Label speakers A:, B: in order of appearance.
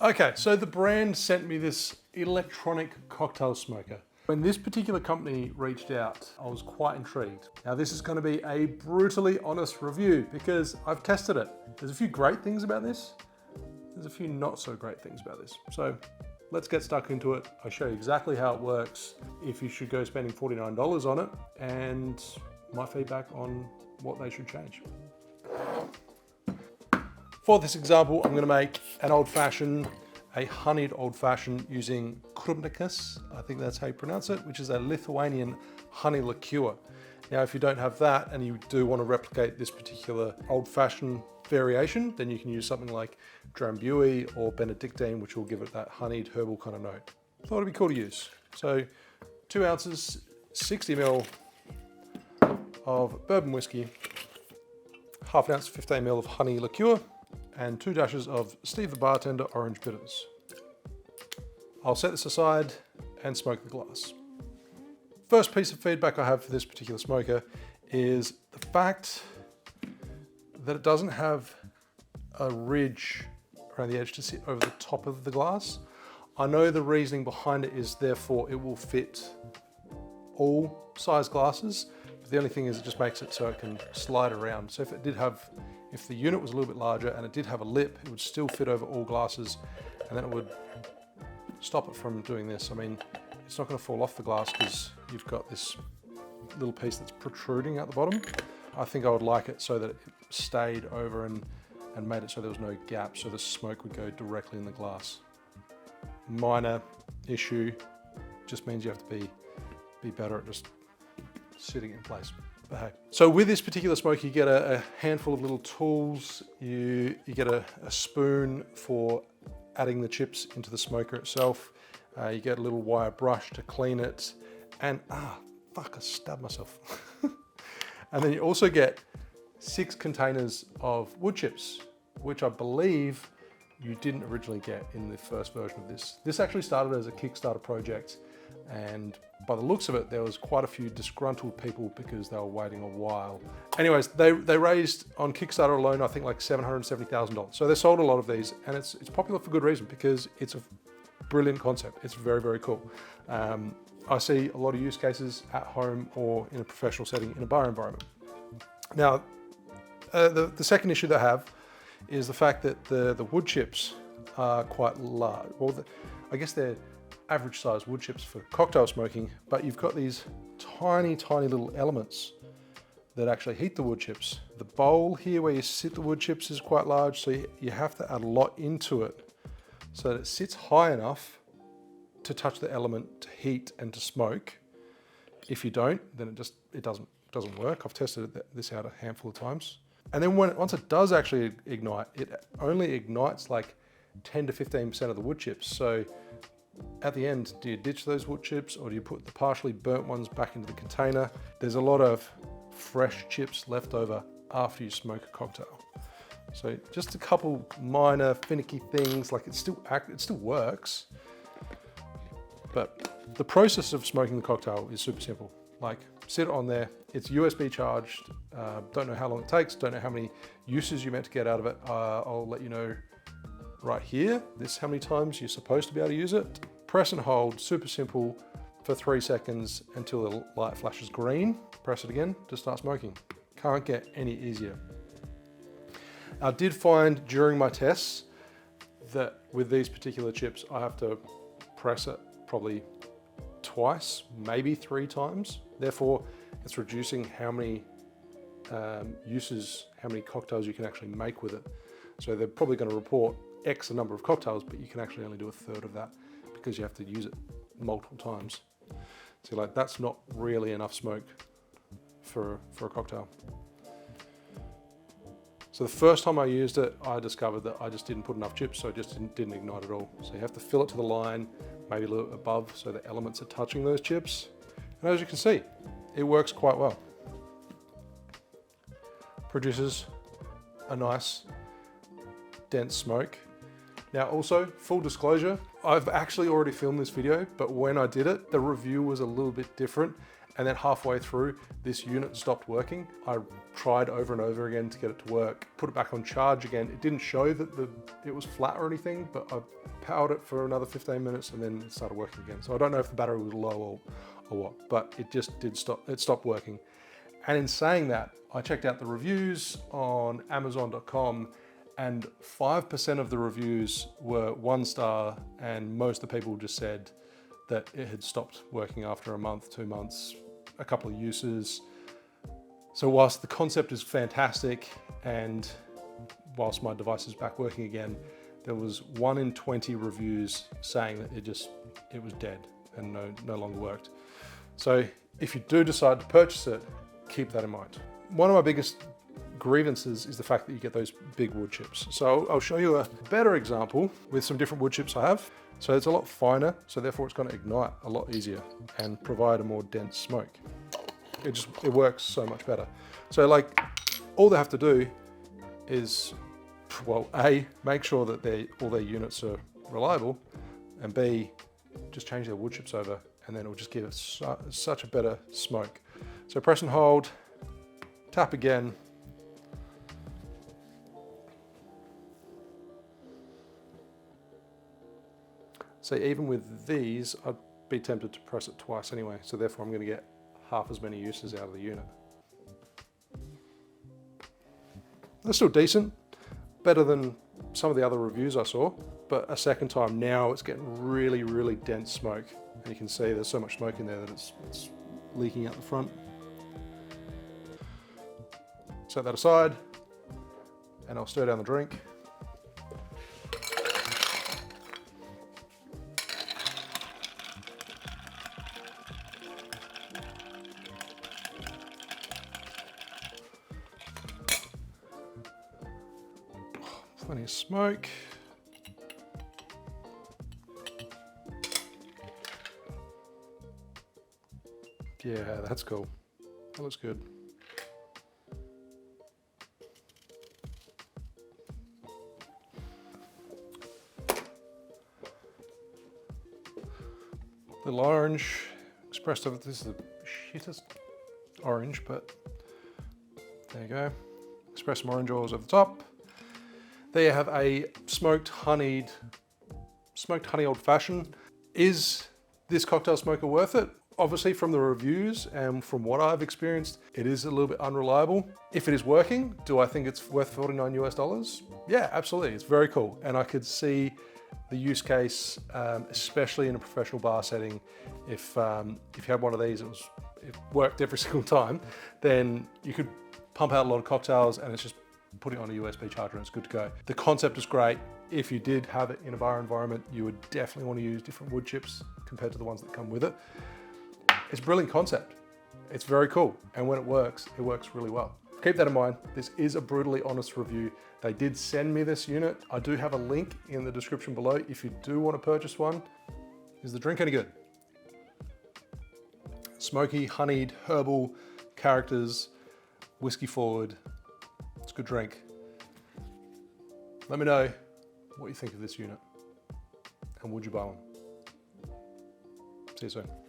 A: Okay, so the brand sent me this electronic cocktail smoker. When this particular company reached out, I was quite intrigued. Now this is going to be a brutally honest review because I've tested it. There's a few great things about this. There's a few not so great things about this. So let's get stuck into it. I'll show you exactly how it works, if you should go spending $49 on it, and my feedback on what they should change. For this example, I'm going to make an old-fashioned, a honeyed old-fashioned using krupnikas, I think that's how you pronounce it, which is a Lithuanian honey liqueur. Now, if you don't have that and you do want to replicate this particular old-fashioned variation, then you can use something like Drambuie or Benedictine, which will give it that honeyed herbal kind of note. Thought it'd be cool to use. So 2 ounces, 60 ml of bourbon whiskey, half an ounce, 15 ml of honey liqueur, and 2 dashes of Steve the Bartender orange bitters. I'll set this aside and smoke the glass. First piece of feedback I have for this particular smoker is the fact that it doesn't have a ridge around the edge to sit over the top of the glass. I know the reasoning behind it is therefore it will fit all size glasses, but the only thing is it just makes it so it can slide around. So if the unit was a little bit larger and it did have a lip, it would still fit over all glasses, and then it would stop it from doing this. I mean, it's not going to fall off the glass because you've got this little piece that's protruding out the bottom. I think I would like it so that it stayed over and made it so there was no gap, so the smoke would go directly in the glass. Minor issue, just means you have to be better at just sitting in place. But hey. So with this particular smoke, you get a handful of little tools. You get a spoon for adding the chips into the smoker itself. You get a little wire brush to clean it. And fuck, I stabbed myself. And then you also get 6 containers of wood chips, which I believe you didn't originally get in the first version of this. This actually started as a Kickstarter project, and by the looks of it, there was quite a few disgruntled people because they were waiting a while. Anyways, they raised on Kickstarter alone, I think like $770,000. So they sold a lot of these, and it's popular for good reason because it's a brilliant concept. It's very, very cool. I see a lot of use cases at home or in a professional setting in a bar environment. Now, the second issue they have is the fact that the wood chips are quite large. Well, I guess they're average size wood chips for cocktail smoking, but you've got these tiny, tiny little elements that actually heat the wood chips. The bowl here where you sit the wood chips is quite large, so you have to add a lot into it so that it sits high enough to touch the element to heat and to smoke. If you don't, then it doesn't work. I've tested this out a handful of times. And then once it does actually ignite, it only ignites like 10 to 15% of the wood chips. So at the end, do you ditch those wood chips or do you put the partially burnt ones back into the container? There's a lot of fresh chips left over after you smoke a cocktail. So just a couple minor finicky things, like it still works. But the process of smoking the cocktail is super simple. Like, sit it on there, it's USB charged, don't know how long it takes, don't know how many uses you're meant to get out of it. I'll let you know right here. This is how many times you're supposed to be able to use it. Press and hold, super simple, for 3 seconds until the light flashes green. Press it again to start smoking. Can't get any easier. I did find during my tests that with these particular chips, I have to press it probably twice, maybe 3 times. Therefore, it's reducing how many uses, how many cocktails you can actually make with it. So they're probably going to report X number of cocktails, but you can actually only do 1/3 of that because you have to use it multiple times. So like, that's not really enough smoke for a cocktail. So the first time I used it, I discovered that I just didn't put enough chips, so it just didn't ignite at all. So you have to fill it to the line, maybe a little bit above, so the elements are touching those chips. And as you can see, it works quite well. Produces a nice, dense smoke. Now also, full disclosure, I've actually already filmed this video, but when I did it, the review was a little bit different. And then halfway through, this unit stopped working. I tried over and over again to get it to work, put it back on charge again. It didn't show that it was flat or anything, but I powered it for another 15 minutes and then it started working again. So I don't know if the battery was low or what, but it just did stop, it stopped working. And in saying that, I checked out the reviews on Amazon.com, and 5% of the reviews were 1 star, and most of the people just said that it had stopped working after a month, 2 months, a couple of uses. So whilst the concept is fantastic, and whilst my device is back working again, there was 1 in 20 reviews saying that it was dead and no longer worked. So if you do decide to purchase it, keep that in mind. One of my biggest grievances is the fact that you get those big wood chips. So I'll show you a better example with some different wood chips I have. So it's a lot finer, so therefore it's going to ignite a lot easier and provide a more dense smoke. It works so much better. So like, all they have to do is, well, A, make sure that all their units are reliable, and B, just change their wood chips over, and then it'll just give such a better smoke. So press and hold, tap again. So even with these, I'd be tempted to press it twice anyway, so therefore I'm going to get half as many uses out of the unit. They're still decent, better than some of the other reviews I saw, but a second time now it's getting really, really dense smoke. And you can see there's so much smoke in there that it's leaking out the front. Set that aside, and I'll stir down the drink. Plenty of smoke. Yeah, that's cool. That looks good. Little orange expressed over. This is the shittest orange, but there you go. Express some orange oils over the top. There you have a smoked honey old fashioned. Is this cocktail smoker worth it? Obviously from the reviews and from what I've experienced, it is a little bit unreliable. If it is working, do I think it's worth $49 US? Yeah, absolutely, it's very cool. And I could see the use case, especially in a professional bar setting. If you had one of these, it worked every single time, then you could pump out a lot of cocktails and it's just put it on a USB charger and it's good to go. The concept is great. If you did have it in a bar environment, you would definitely want to use different wood chips compared to the ones that come with it. It's a brilliant concept. It's very cool. And when it works really well. Keep that in mind. This is a brutally honest review. They did send me this unit. I do have a link in the description below if you do want to purchase one. Is the drink any good? Smoky, honeyed, herbal characters, whiskey forward. It's a good drink. Let me know what you think of this unit and would you buy one? See you soon.